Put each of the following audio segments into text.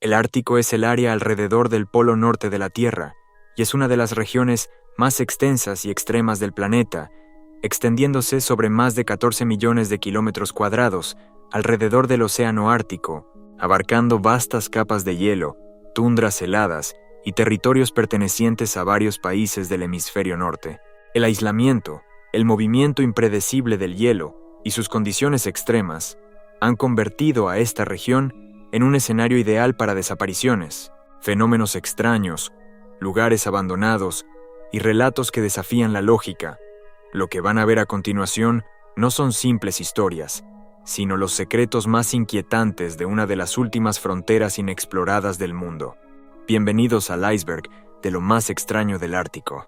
El Ártico es el área alrededor del polo norte de la Tierra y es una de las regiones más extensas y extremas del planeta, extendiéndose sobre más de 14 millones de kilómetros cuadrados alrededor del Océano Ártico, abarcando vastas capas de hielo, tundras heladas y territorios pertenecientes a varios países del hemisferio norte. El aislamiento, el movimiento impredecible del hielo y sus condiciones extremas han convertido a esta región en un escenario ideal para desapariciones, fenómenos extraños, lugares abandonados y relatos que desafían la lógica. Lo que van a ver a continuación no son simples historias, sino los secretos más inquietantes de una de las últimas fronteras inexploradas del mundo. Bienvenidos al iceberg de lo más extraño del Ártico.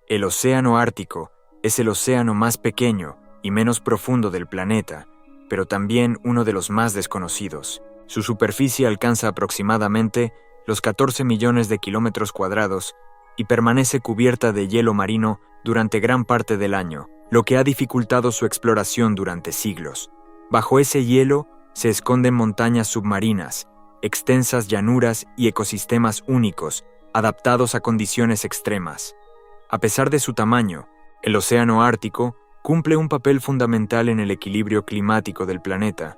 El Océano Ártico es el océano más pequeño y menos profundo del planeta, pero también uno de los más desconocidos. Su superficie alcanza aproximadamente los 14 millones de kilómetros cuadrados y permanece cubierta de hielo marino durante gran parte del año, lo que ha dificultado su exploración durante siglos. Bajo ese hielo se esconden montañas submarinas, extensas llanuras y ecosistemas únicos, adaptados a condiciones extremas. A pesar de su tamaño, el Océano Ártico cumple un papel fundamental en el equilibrio climático del planeta,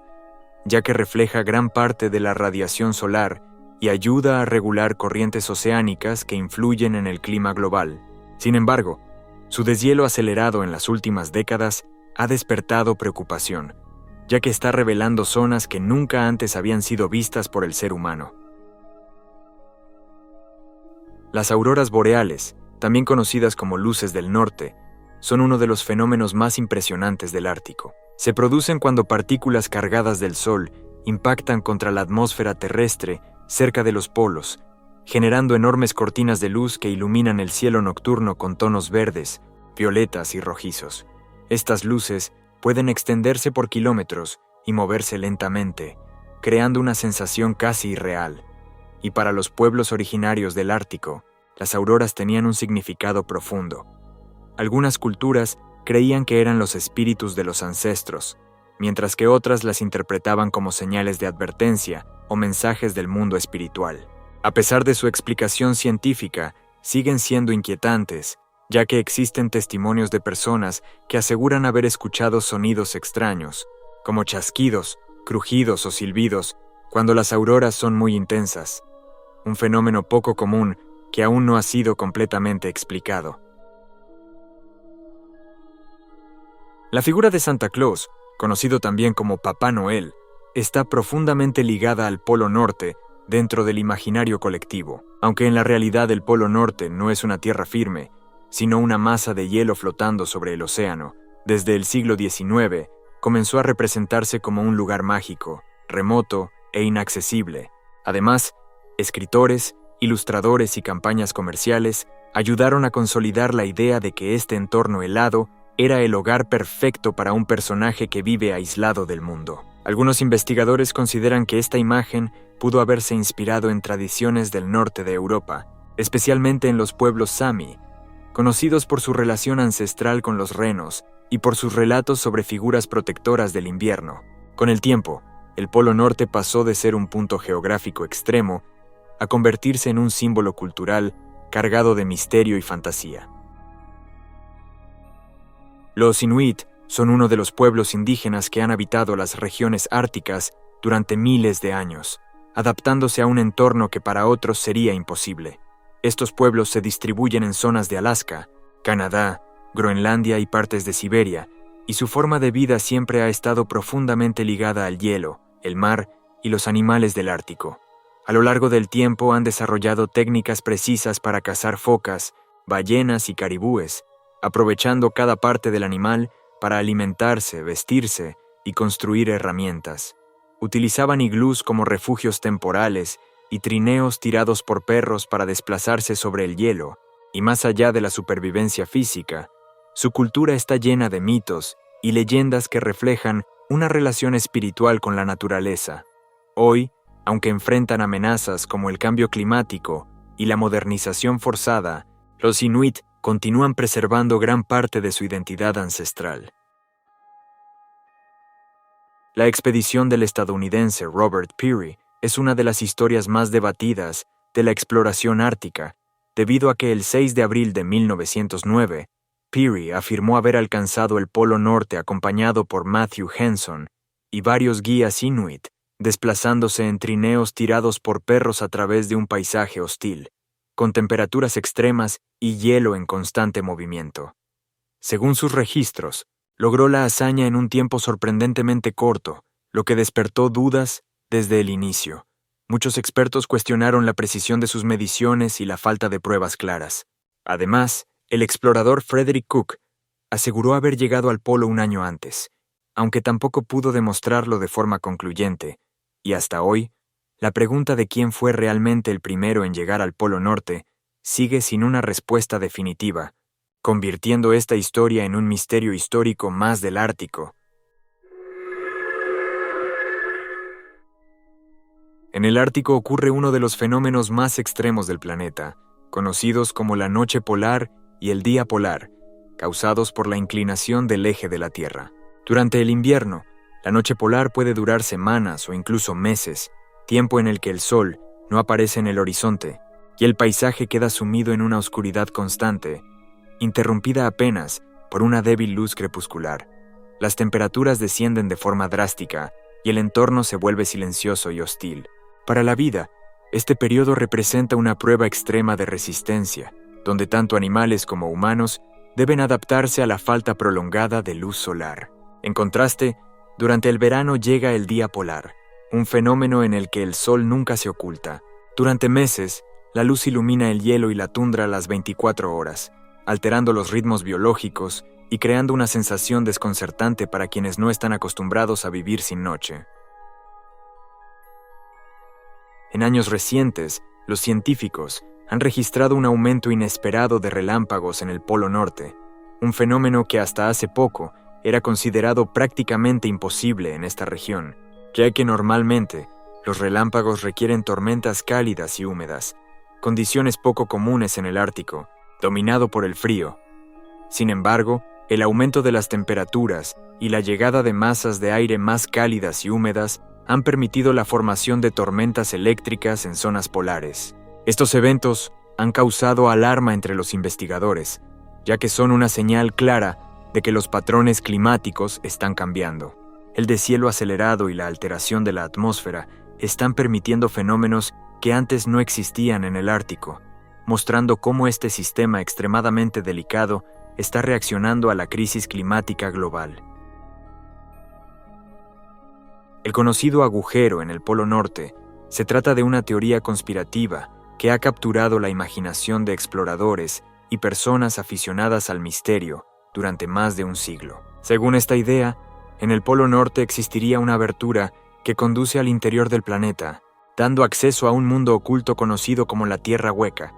ya que refleja gran parte de la radiación solar y ayuda a regular corrientes oceánicas que influyen en el clima global. Sin embargo, su deshielo acelerado en las últimas décadas ha despertado preocupación, ya que está revelando zonas que nunca antes habían sido vistas por el ser humano. Las auroras boreales, también conocidas como luces del norte, son uno de los fenómenos más impresionantes del Ártico. Se producen cuando partículas cargadas del Sol impactan contra la atmósfera terrestre cerca de los polos, generando enormes cortinas de luz que iluminan el cielo nocturno con tonos verdes, violetas y rojizos. Estas luces pueden extenderse por kilómetros y moverse lentamente, creando una sensación casi irreal. Y para los pueblos originarios del Ártico, las auroras tenían un significado profundo. Algunas culturas creían que eran los espíritus de los ancestros, mientras que otras las interpretaban como señales de advertencia o mensajes del mundo espiritual. A pesar de su explicación científica, siguen siendo inquietantes, ya que existen testimonios de personas que aseguran haber escuchado sonidos extraños, como chasquidos, crujidos o silbidos, cuando las auroras son muy intensas, un fenómeno poco común que aún no ha sido completamente explicado. La figura de Santa Claus, conocido también como Papá Noel, está profundamente ligada al Polo Norte dentro del imaginario colectivo, aunque en la realidad el Polo Norte no es una tierra firme, sino una masa de hielo flotando sobre el océano. Desde el siglo XIX, comenzó a representarse como un lugar mágico, remoto e inaccesible. Además, escritores, ilustradores y campañas comerciales ayudaron a consolidar la idea de que este entorno helado era el hogar perfecto para un personaje que vive aislado del mundo. Algunos investigadores consideran que esta imagen pudo haberse inspirado en tradiciones del norte de Europa, especialmente en los pueblos Sami, conocidos por su relación ancestral con los renos y por sus relatos sobre figuras protectoras del invierno. Con el tiempo, el Polo Norte pasó de ser un punto geográfico extremo a convertirse en un símbolo cultural cargado de misterio y fantasía. Los Inuit son uno de los pueblos indígenas que han habitado las regiones árticas durante miles de años, adaptándose a un entorno que para otros sería imposible. Estos pueblos se distribuyen en zonas de Alaska, Canadá, Groenlandia y partes de Siberia, y su forma de vida siempre ha estado profundamente ligada al hielo, el mar y los animales del Ártico. A lo largo del tiempo han desarrollado técnicas precisas para cazar focas, ballenas y caribúes, aprovechando cada parte del animal para alimentarse, vestirse y construir herramientas. Utilizaban iglús como refugios temporales y trineos tirados por perros para desplazarse sobre el hielo, y más allá de la supervivencia física, su cultura está llena de mitos y leyendas que reflejan una relación espiritual con la naturaleza. Hoy, aunque enfrentan amenazas como el cambio climático y la modernización forzada, los Inuit continúan preservando gran parte de su identidad ancestral. La expedición del estadounidense Robert Peary es una de las historias más debatidas de la exploración ártica, debido a que el 6 de abril de 1909, Peary afirmó haber alcanzado el Polo Norte acompañado por Matthew Henson y varios guías inuit, desplazándose en trineos tirados por perros a través de un paisaje hostil, con temperaturas extremas y hielo en constante movimiento. Según sus registros, logró la hazaña en un tiempo sorprendentemente corto, lo que despertó dudas desde el inicio. Muchos expertos cuestionaron la precisión de sus mediciones y la falta de pruebas claras. Además, el explorador Frederick Cook aseguró haber llegado al polo un año antes, aunque tampoco pudo demostrarlo de forma concluyente, y hasta hoy, la pregunta de quién fue realmente el primero en llegar al Polo Norte sigue sin una respuesta definitiva, convirtiendo esta historia en un misterio histórico más del Ártico. En el Ártico ocurre uno de los fenómenos más extremos del planeta, conocidos como la noche polar y el día polar, causados por la inclinación del eje de la Tierra. Durante el invierno, la noche polar puede durar semanas o incluso meses, tiempo en el que el sol no aparece en el horizonte y el paisaje queda sumido en una oscuridad constante, interrumpida apenas por una débil luz crepuscular. Las temperaturas descienden de forma drástica y el entorno se vuelve silencioso y hostil. Para la vida, este periodo representa una prueba extrema de resistencia, donde tanto animales como humanos deben adaptarse a la falta prolongada de luz solar. En contraste, durante el verano llega el día polar, un fenómeno en el que el sol nunca se oculta. Durante meses, la luz ilumina el hielo y la tundra a las 24 horas, alterando los ritmos biológicos y creando una sensación desconcertante para quienes no están acostumbrados a vivir sin noche. En años recientes, los científicos han registrado un aumento inesperado de relámpagos en el Polo Norte, un fenómeno que hasta hace poco era considerado prácticamente imposible en esta región, ya que normalmente los relámpagos requieren tormentas cálidas y húmedas, condiciones poco comunes en el Ártico, dominado por el frío. Sin embargo, el aumento de las temperaturas y la llegada de masas de aire más cálidas y húmedas han permitido la formación de tormentas eléctricas en zonas polares. Estos eventos han causado alarma entre los investigadores, ya que son una señal clara de que los patrones climáticos están cambiando. El deshielo acelerado y la alteración de la atmósfera están permitiendo fenómenos que antes no existían en el Ártico, mostrando cómo este sistema extremadamente delicado está reaccionando a la crisis climática global. El conocido agujero en el Polo Norte se trata de una teoría conspirativa que ha capturado la imaginación de exploradores y personas aficionadas al misterio durante más de un siglo. Según esta idea, en el Polo Norte existiría una abertura que conduce al interior del planeta, dando acceso a un mundo oculto conocido como la Tierra Hueca.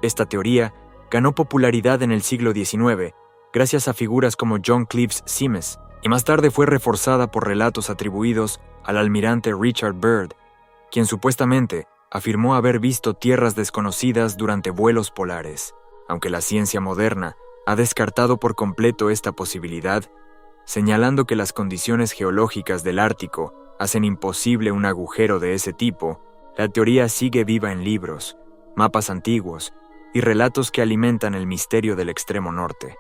Esta teoría ganó popularidad en el siglo XIX gracias a figuras como John Cleves Simes, y más tarde fue reforzada por relatos atribuidos al almirante Richard Byrd, quien supuestamente afirmó haber visto tierras desconocidas durante vuelos polares. Aunque la ciencia moderna ha descartado por completo esta posibilidad, señalando que las condiciones geológicas del Ártico hacen imposible un agujero de ese tipo, la teoría sigue viva en libros, mapas antiguos y relatos que alimentan el misterio del extremo norte.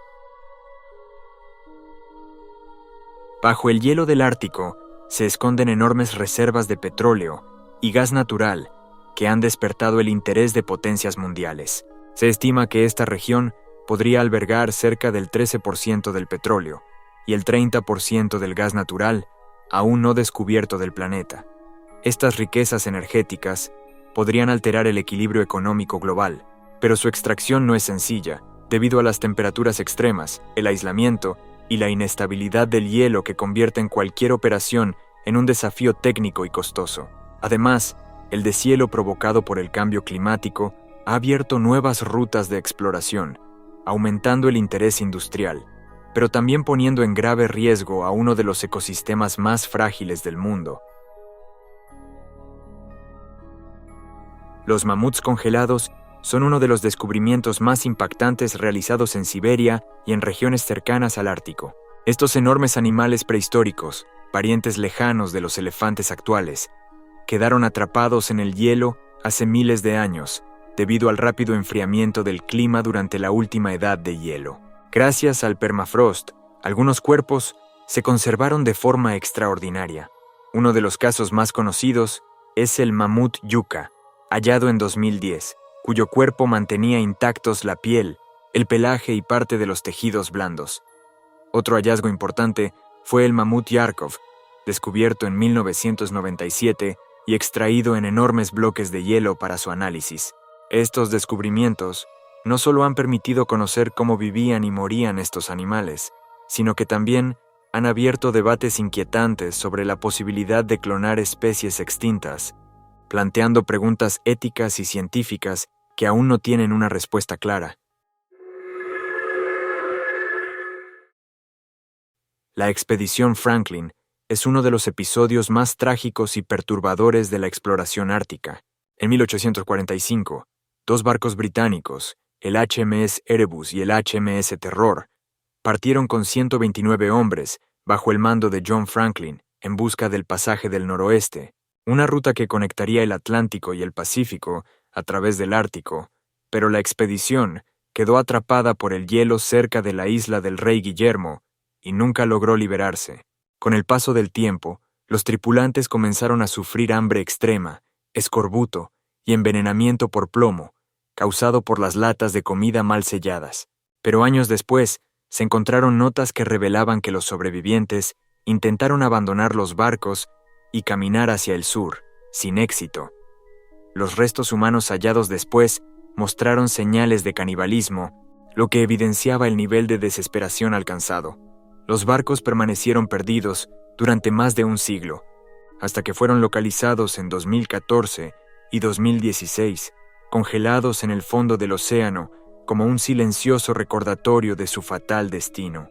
Bajo el hielo del Ártico se esconden enormes reservas de petróleo y gas natural que han despertado el interés de potencias mundiales. Se estima que esta región podría albergar cerca del 13% del petróleo y el 30% del gas natural aún no descubierto del planeta. Estas riquezas energéticas podrían alterar el equilibrio económico global, pero su extracción no es sencilla, debido a las temperaturas extremas, el aislamiento y la inestabilidad del hielo que convierten cualquier operación en un desafío técnico y costoso. Además, el deshielo provocado por el cambio climático ha abierto nuevas rutas de exploración, aumentando el interés industrial, pero también poniendo en grave riesgo a uno de los ecosistemas más frágiles del mundo. Los mamuts congelados son uno de los descubrimientos más impactantes realizados en Siberia y en regiones cercanas al Ártico. Estos enormes animales prehistóricos parientes lejanos de los elefantes actuales, quedaron atrapados en el hielo hace miles de años, debido al rápido enfriamiento del clima durante la última edad de hielo. Gracias al permafrost, algunos cuerpos se conservaron de forma extraordinaria. Uno de los casos más conocidos es el mamut yucca, hallado en 2010, cuyo cuerpo mantenía intactos la piel, el pelaje y parte de los tejidos blandos. Otro hallazgo importante fue el mamut Yarkov, descubierto en 1997 y extraído en enormes bloques de hielo para su análisis. Estos descubrimientos no solo han permitido conocer cómo vivían y morían estos animales, sino que también han abierto debates inquietantes sobre la posibilidad de clonar especies extintas, planteando preguntas éticas y científicas que aún no tienen una respuesta clara. La expedición Franklin es uno de los episodios más trágicos y perturbadores de la exploración ártica. En 1845, dos barcos británicos, el HMS Erebus y el HMS Terror, partieron con 129 hombres bajo el mando de John Franklin en busca del pasaje del noroeste, una ruta que conectaría el Atlántico y el Pacífico a través del Ártico, pero la expedición quedó atrapada por el hielo cerca de la isla del Rey Guillermo y nunca logró liberarse. Con el paso del tiempo, los tripulantes comenzaron a sufrir hambre extrema, escorbuto y envenenamiento por plomo, causado por las latas de comida mal selladas. Pero años después, se encontraron notas que revelaban que los sobrevivientes intentaron abandonar los barcos y caminar hacia el sur, sin éxito. Los restos humanos hallados después mostraron señales de canibalismo, lo que evidenciaba el nivel de desesperación alcanzado. Los barcos permanecieron perdidos durante más de un siglo, hasta que fueron localizados en 2014 y 2016, congelados en el fondo del océano como un silencioso recordatorio de su fatal destino.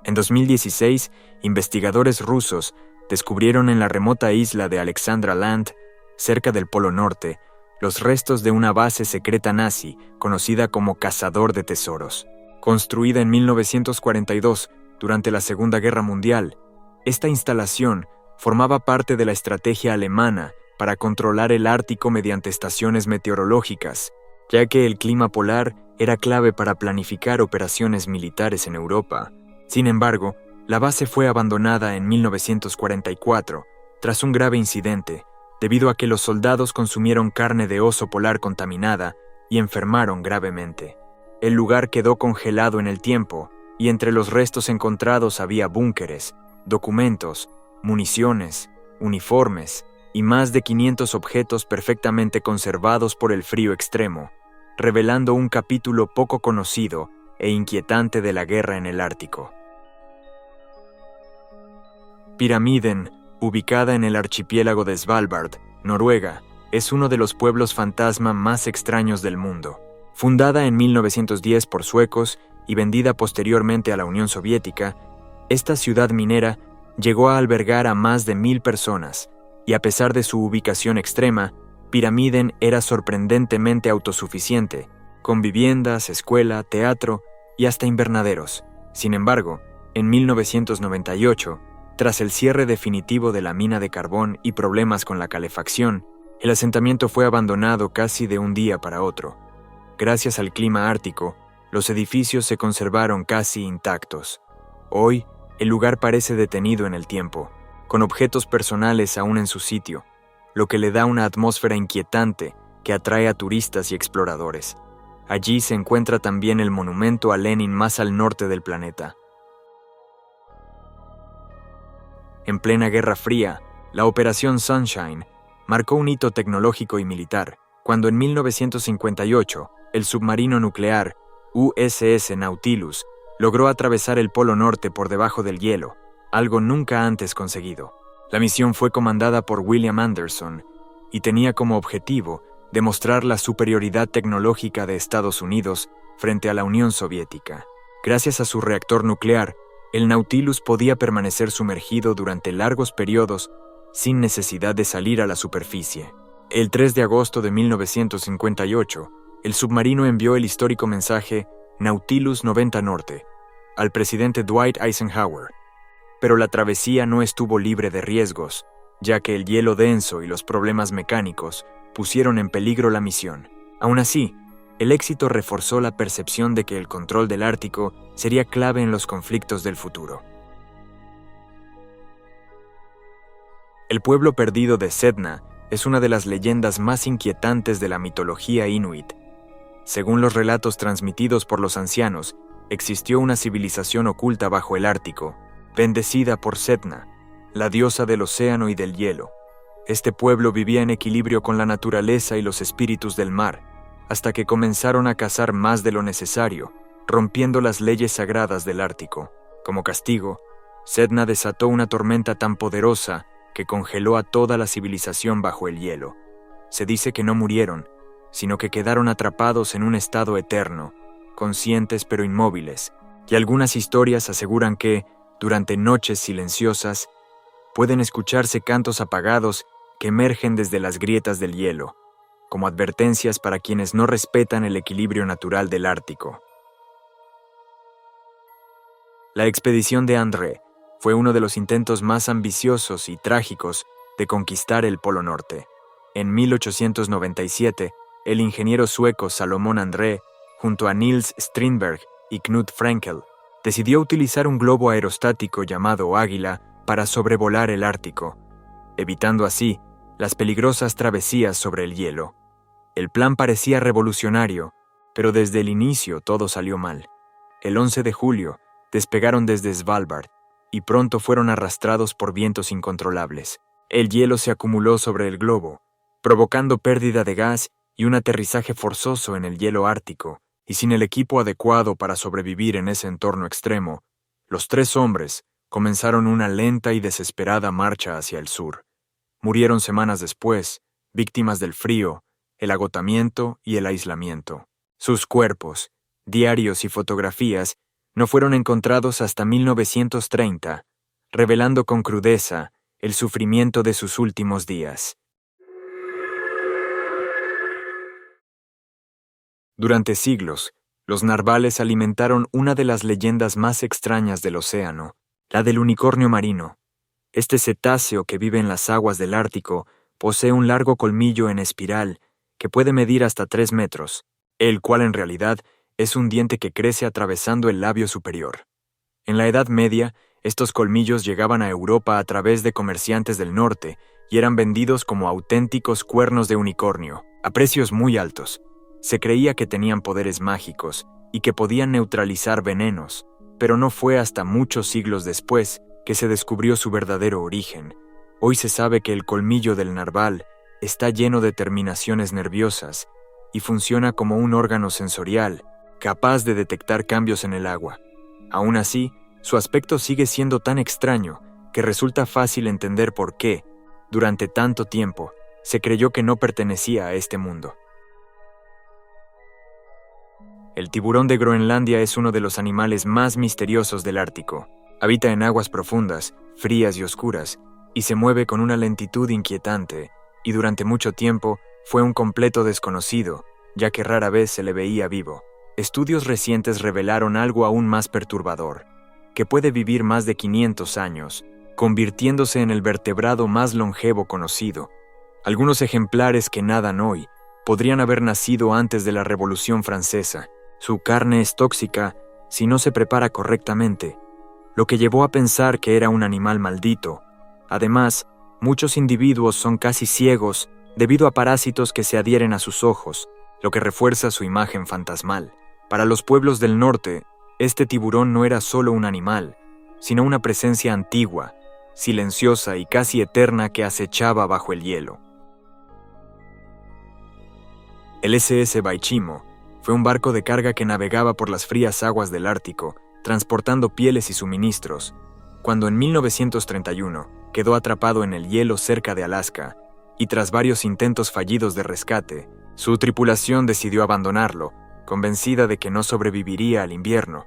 En 2016, investigadores rusos descubrieron en la remota isla de Alexandra Land, cerca del Polo Norte, los restos de una base secreta nazi conocida como Cazador de Tesoros. Construida en 1942 durante la Segunda Guerra Mundial, esta instalación formaba parte de la estrategia alemana para controlar el Ártico mediante estaciones meteorológicas, ya que el clima polar era clave para planificar operaciones militares en Europa. Sin embargo, la base fue abandonada en 1944 tras un grave incidente, debido a que los soldados consumieron carne de oso polar contaminada y enfermaron gravemente. El lugar quedó congelado en el tiempo, y entre los restos encontrados había búnkeres, documentos, municiones, uniformes y más de 500 objetos perfectamente conservados por el frío extremo, revelando un capítulo poco conocido e inquietante de la guerra en el Ártico. Pyramiden, ubicada en el archipiélago de Svalbard, Noruega, es uno de los pueblos fantasma más extraños del mundo. Fundada en 1910 por suecos y vendida posteriormente a la Unión Soviética, esta ciudad minera llegó a albergar a más de 1,000 personas, y a pesar de su ubicación extrema, Pyramiden era sorprendentemente autosuficiente, con viviendas, escuela, teatro y hasta invernaderos. Sin embargo, en 1998, tras el cierre definitivo de la mina de carbón y problemas con la calefacción, el asentamiento fue abandonado casi de un día para otro. Gracias al clima ártico, los edificios se conservaron casi intactos. Hoy, el lugar parece detenido en el tiempo, con objetos personales aún en su sitio, lo que le da una atmósfera inquietante que atrae a turistas y exploradores. Allí se encuentra también el monumento a Lenin más al norte del planeta. En plena Guerra Fría, la Operación Sunshine marcó un hito tecnológico y militar, cuando en 1958, el submarino nuclear USS Nautilus logró atravesar el Polo Norte por debajo del hielo, algo nunca antes conseguido. La misión fue comandada por William Anderson y tenía como objetivo demostrar la superioridad tecnológica de Estados Unidos frente a la Unión Soviética. Gracias a su reactor nuclear, el Nautilus podía permanecer sumergido durante largos periodos sin necesidad de salir a la superficie. El 3 de agosto de 1958, el submarino envió el histórico mensaje Nautilus 90 Norte al presidente Dwight Eisenhower. Pero la travesía no estuvo libre de riesgos, ya que el hielo denso y los problemas mecánicos pusieron en peligro la misión. Aún así, el éxito reforzó la percepción de que el control del Ártico sería clave en los conflictos del futuro. El pueblo perdido de Sedna es una de las leyendas más inquietantes de la mitología inuit. Según los relatos transmitidos por los ancianos, existió una civilización oculta bajo el Ártico, bendecida por Sedna, la diosa del océano y del hielo. Este pueblo vivía en equilibrio con la naturaleza y los espíritus del mar, hasta que comenzaron a cazar más de lo necesario, rompiendo las leyes sagradas del Ártico. Como castigo, Sedna desató una tormenta tan poderosa que congeló a toda la civilización bajo el hielo. Se dice que no murieron, sino que quedaron atrapados en un estado eterno, conscientes pero inmóviles, y algunas historias aseguran que, durante noches silenciosas, pueden escucharse cantos apagados que emergen desde las grietas del hielo, como advertencias para quienes no respetan el equilibrio natural del Ártico. La expedición de André fue uno de los intentos más ambiciosos y trágicos de conquistar el Polo Norte. En 1897, el ingeniero sueco Salomón André, junto a Niels Strindberg y Knut Frenkel, decidió utilizar un globo aerostático llamado Águila para sobrevolar el Ártico, evitando así las peligrosas travesías sobre el hielo. El plan parecía revolucionario, pero desde el inicio todo salió mal. El 11 de julio despegaron desde Svalbard y pronto fueron arrastrados por vientos incontrolables. El hielo se acumuló sobre el globo, provocando pérdida de gas y un aterrizaje forzoso en el hielo ártico, y sin el equipo adecuado para sobrevivir en ese entorno extremo, los 3 hombres comenzaron una lenta y desesperada marcha hacia el sur. Murieron semanas después, víctimas del frío, el agotamiento y el aislamiento. Sus cuerpos, diarios y fotografías no fueron encontrados hasta 1930, revelando con crudeza el sufrimiento de sus últimos días. Durante siglos, los narvales alimentaron una de las leyendas más extrañas del océano, la del unicornio marino. Este cetáceo que vive en las aguas del Ártico posee un largo colmillo en espiral que puede medir hasta 3 metros, el cual en realidad es un diente que crece atravesando el labio superior. En la Edad Media, estos colmillos llegaban a Europa a través de comerciantes del norte y eran vendidos como auténticos cuernos de unicornio, a precios muy altos. Se creía que tenían poderes mágicos y que podían neutralizar venenos, pero no fue hasta muchos siglos después que se descubrió su verdadero origen. Hoy se sabe que el colmillo del narval está lleno de terminaciones nerviosas y funciona como un órgano sensorial, capaz de detectar cambios en el agua. Aún así, su aspecto sigue siendo tan extraño que resulta fácil entender por qué, durante tanto tiempo, se creyó que no pertenecía a este mundo. El tiburón de Groenlandia es uno de los animales más misteriosos del Ártico. Habita en aguas profundas, frías y oscuras, y se mueve con una lentitud inquietante, y durante mucho tiempo fue un completo desconocido, ya que rara vez se le veía vivo. Estudios recientes revelaron algo aún más perturbador, que puede vivir más de 500 años, convirtiéndose en el vertebrado más longevo conocido. Algunos ejemplares que nadan hoy podrían haber nacido antes de la Revolución Francesa. Su carne es tóxica si no se prepara correctamente, lo que llevó a pensar que era un animal maldito. Además, muchos individuos son casi ciegos debido a parásitos que se adhieren a sus ojos, lo que refuerza su imagen fantasmal. Para los pueblos del norte, este tiburón no era solo un animal, sino una presencia antigua, silenciosa y casi eterna que acechaba bajo el hielo. El SS Baichimo fue un barco de carga que navegaba por las frías aguas del Ártico, transportando pieles y suministros, cuando en 1931 quedó atrapado en el hielo cerca de Alaska, y tras varios intentos fallidos de rescate, su tripulación decidió abandonarlo, convencida de que no sobreviviría al invierno.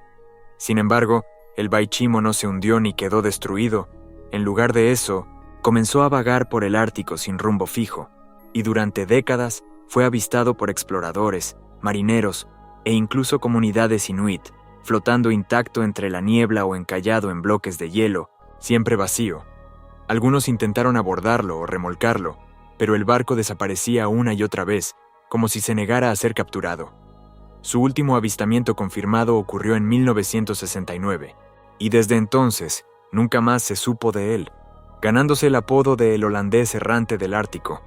Sin embargo, el Baichimo no se hundió ni quedó destruido. En lugar de eso, comenzó a vagar por el Ártico sin rumbo fijo, y durante décadas fue avistado por exploradores, marineros e incluso comunidades inuit, flotando intacto entre la niebla o encallado en bloques de hielo, siempre vacío. Algunos intentaron abordarlo o remolcarlo, pero el barco desaparecía una y otra vez, como si se negara a ser capturado. Su último avistamiento confirmado ocurrió en 1969, y desde entonces nunca más se supo de él, ganándose el apodo de el holandés errante del Ártico,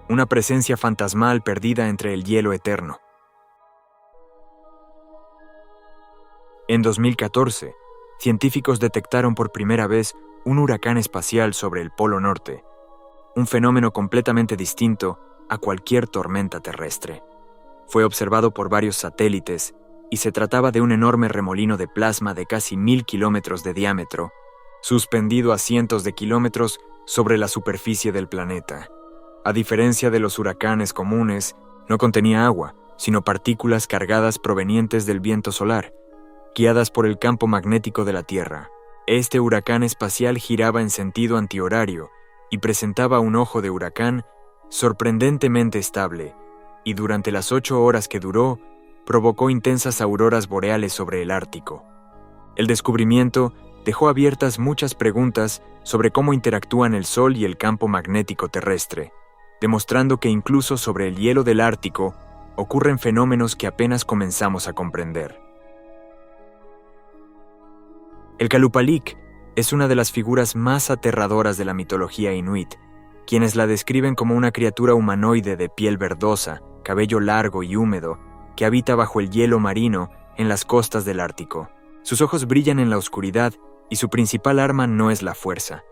una presencia fantasmal perdida entre el hielo eterno. En 2014, científicos detectaron por primera vez un huracán espacial sobre el Polo Norte, un fenómeno completamente distinto a cualquier tormenta terrestre. Fue observado por varios satélites y se trataba de un enorme remolino de plasma de casi 1000 kilómetros de diámetro, suspendido a cientos de kilómetros sobre la superficie del planeta. A diferencia de los huracanes comunes, no contenía agua, sino partículas cargadas provenientes del viento solar, guiadas por el campo magnético de la Tierra. Este huracán espacial giraba en sentido antihorario y presentaba un ojo de huracán sorprendentemente estable, y durante las 8 horas que duró, provocó intensas auroras boreales sobre el Ártico. El descubrimiento dejó abiertas muchas preguntas sobre cómo interactúan el Sol y el campo magnético terrestre, demostrando que incluso sobre el hielo del Ártico ocurren fenómenos que apenas comenzamos a comprender. El Kalupalik es una de las figuras más aterradoras de la mitología inuit, quienes la describen como una criatura humanoide de piel verdosa, cabello largo y húmedo, que habita bajo el hielo marino en las costas del Ártico. Sus ojos brillan en la oscuridad y su principal arma no es la fuerza,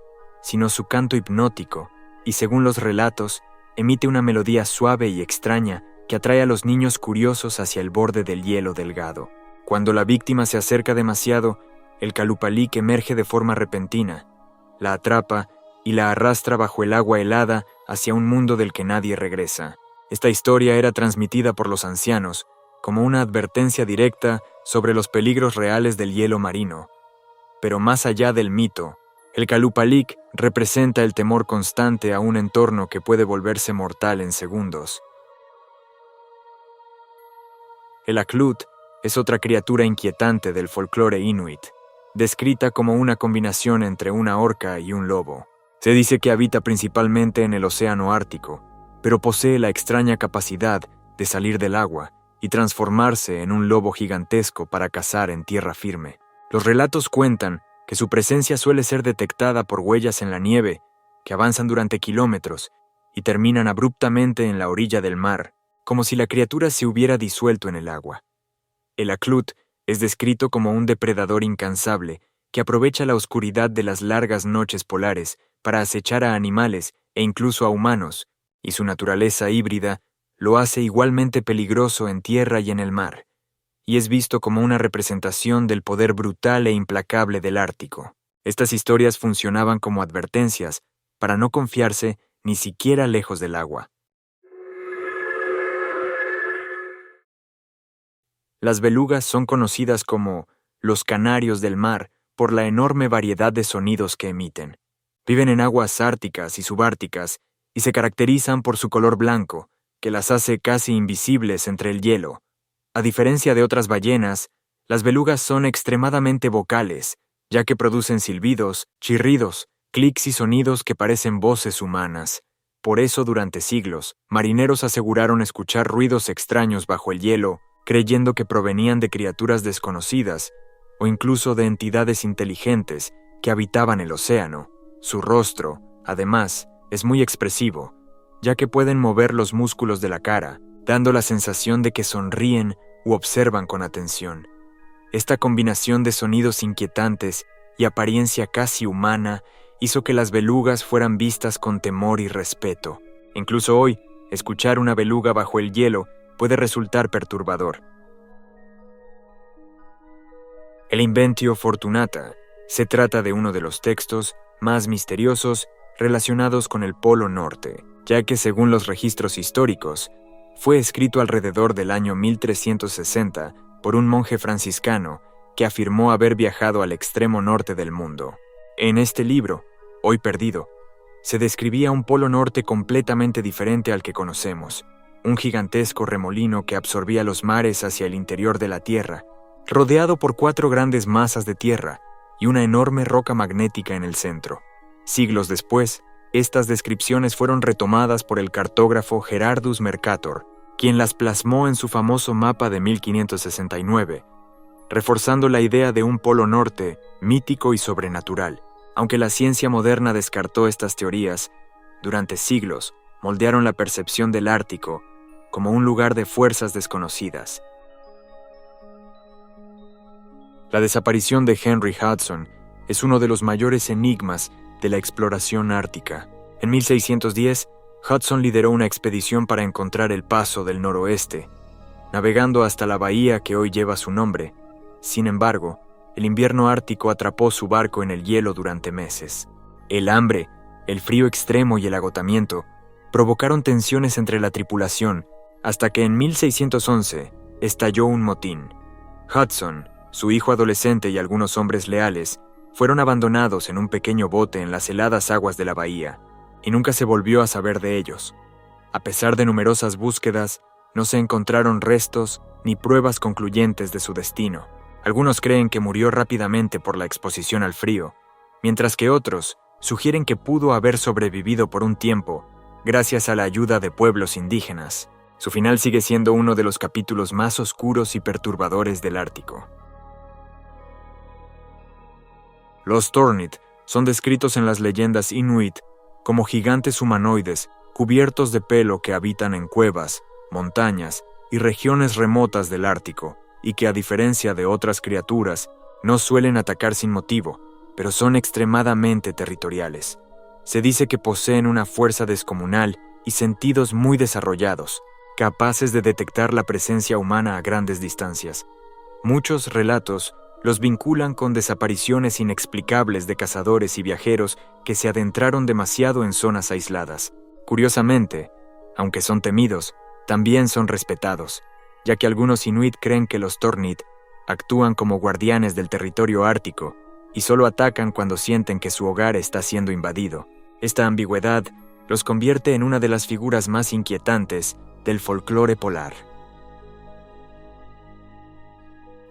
sino su canto hipnótico, y según los relatos, emite una melodía suave y extraña que atrae a los niños curiosos hacia el borde del hielo delgado. Cuando la víctima se acerca demasiado, el Kalupalik emerge de forma repentina, la atrapa y la arrastra bajo el agua helada hacia un mundo del que nadie regresa. Esta historia era transmitida por los ancianos como una advertencia directa sobre los peligros reales del hielo marino. Pero más allá del mito, el Kalupalik representa el temor constante a un entorno que puede volverse mortal en segundos. El Aklut es otra criatura inquietante del folclore inuit, descrita como una combinación entre una orca y un lobo. Se dice que habita principalmente en el océano Ártico, pero posee la extraña capacidad de salir del agua y transformarse en un lobo gigantesco para cazar en tierra firme. Los relatos cuentan que su presencia suele ser detectada por huellas en la nieve, que avanzan durante kilómetros y terminan abruptamente en la orilla del mar, como si la criatura se hubiera disuelto en el agua. El Aklut es descrito como un depredador incansable que aprovecha la oscuridad de las largas noches polares para acechar a animales e incluso a humanos, y su naturaleza híbrida lo hace igualmente peligroso en tierra y en el mar, y es visto como una representación del poder brutal e implacable del Ártico. Estas historias funcionaban como advertencias para no confiarse ni siquiera lejos del agua. Las belugas son conocidas como los canarios del mar por la enorme variedad de sonidos que emiten. Viven en aguas árticas y subárticas y se caracterizan por su color blanco, que las hace casi invisibles entre el hielo. A diferencia de otras ballenas, las belugas son extremadamente vocales, ya que producen silbidos, chirridos, clics y sonidos que parecen voces humanas. Por eso, durante siglos, marineros aseguraron escuchar ruidos extraños bajo el hielo, creyendo que provenían de criaturas desconocidas o incluso de entidades inteligentes que habitaban el océano. Su rostro, además, es muy expresivo, ya que pueden mover los músculos de la cara, dando la sensación de que sonríen u observan con atención. Esta combinación de sonidos inquietantes y apariencia casi humana hizo que las belugas fueran vistas con temor y respeto. Incluso hoy, escuchar una beluga bajo el hielo puede resultar perturbador. El Inventio Fortunata se trata de uno de los textos más misteriosos relacionados con el Polo Norte, ya que según los registros históricos, fue escrito alrededor del año 1360 por un monje franciscano que afirmó haber viajado al extremo norte del mundo. En este libro, hoy perdido, se describía un Polo Norte completamente diferente al que conocemos, un gigantesco remolino que absorbía los mares hacia el interior de la Tierra rodeado por 4 grandes masas de tierra y una enorme roca magnética en el centro. Siglos después, estas descripciones fueron retomadas por el cartógrafo Gerardus Mercator, quien las plasmó en su famoso mapa de 1569, reforzando la idea de un polo norte mítico y sobrenatural. Aunque la ciencia moderna descartó estas teorías, durante siglos moldearon la percepción del Ártico como un lugar de fuerzas desconocidas. La desaparición de Henry Hudson es uno de los mayores enigmas de la exploración ártica. En 1610, Hudson lideró una expedición para encontrar el paso del noroeste, navegando hasta la bahía que hoy lleva su nombre. Sin embargo, el invierno ártico atrapó su barco en el hielo durante meses. El hambre, el frío extremo y el agotamiento provocaron tensiones entre la tripulación, hasta que en 1611 estalló un motín. Hudson, su hijo adolescente y algunos hombres leales fueron abandonados en un pequeño bote en las heladas aguas de la bahía, y nunca se volvió a saber de ellos. A pesar de numerosas búsquedas, no se encontraron restos ni pruebas concluyentes de su destino. Algunos creen que murió rápidamente por la exposición al frío, mientras que otros sugieren que pudo haber sobrevivido por un tiempo gracias a la ayuda de pueblos indígenas. Su final sigue siendo uno de los capítulos más oscuros y perturbadores del Ártico. Los Tornit son descritos en las leyendas inuit como gigantes humanoides cubiertos de pelo que habitan en cuevas, montañas y regiones remotas del Ártico, y que a diferencia de otras criaturas, no suelen atacar sin motivo, pero son extremadamente territoriales. Se dice que poseen una fuerza descomunal y sentidos muy desarrollados, capaces de detectar la presencia humana a grandes distancias. Muchos relatos los vinculan con desapariciones inexplicables de cazadores y viajeros que se adentraron demasiado en zonas aisladas. Curiosamente, aunque son temidos, también son respetados, ya que algunos inuit creen que los Tornit actúan como guardianes del territorio ártico y solo atacan cuando sienten que su hogar está siendo invadido. Esta ambigüedad los convierte en una de las figuras más inquietantes del folclore polar.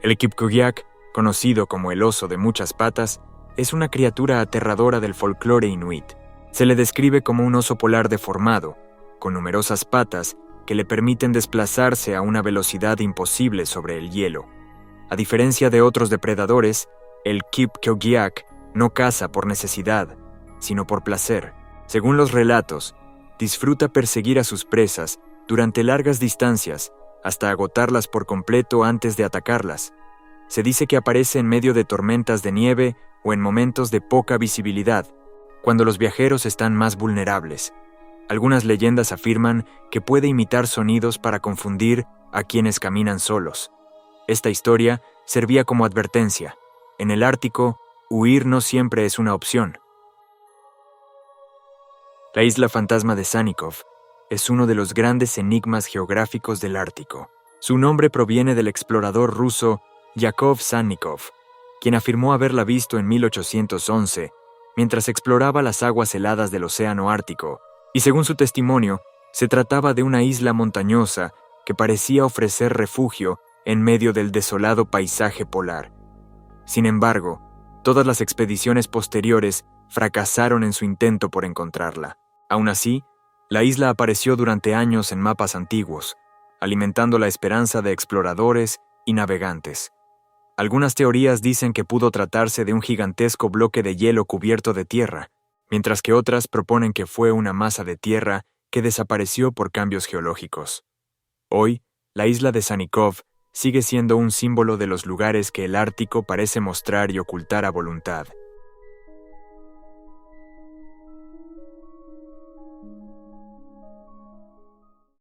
El Kipkugiak, conocido como el oso de muchas patas, es una criatura aterradora del folclore inuit. Se le describe como un oso polar deformado, con numerosas patas que le permiten desplazarse a una velocidad imposible sobre el hielo. A diferencia de otros depredadores, el Kipkugiak no caza por necesidad, sino por placer. Según los relatos, disfruta perseguir a sus presas durante largas distancias hasta agotarlas por completo antes de atacarlas. Se dice que aparece en medio de tormentas de nieve o en momentos de poca visibilidad, cuando los viajeros están más vulnerables. Algunas leyendas afirman que puede imitar sonidos para confundir a quienes caminan solos. Esta historia servía como advertencia. En el Ártico, huir no siempre es una opción. La isla fantasma de Sannikov es uno de los grandes enigmas geográficos del Ártico. Su nombre proviene del explorador ruso Yakov Sannikov, quien afirmó haberla visto en 1811 mientras exploraba las aguas heladas del Océano Ártico, y según su testimonio, se trataba de una isla montañosa que parecía ofrecer refugio en medio del desolado paisaje polar. Sin embargo, todas las expediciones posteriores fracasaron en su intento por encontrarla. Aún así, la isla apareció durante años en mapas antiguos, alimentando la esperanza de exploradores y navegantes. Algunas teorías dicen que pudo tratarse de un gigantesco bloque de hielo cubierto de tierra, mientras que otras proponen que fue una masa de tierra que desapareció por cambios geológicos. Hoy, la isla de Sannikov sigue siendo un símbolo de los lugares que el Ártico parece mostrar y ocultar a voluntad.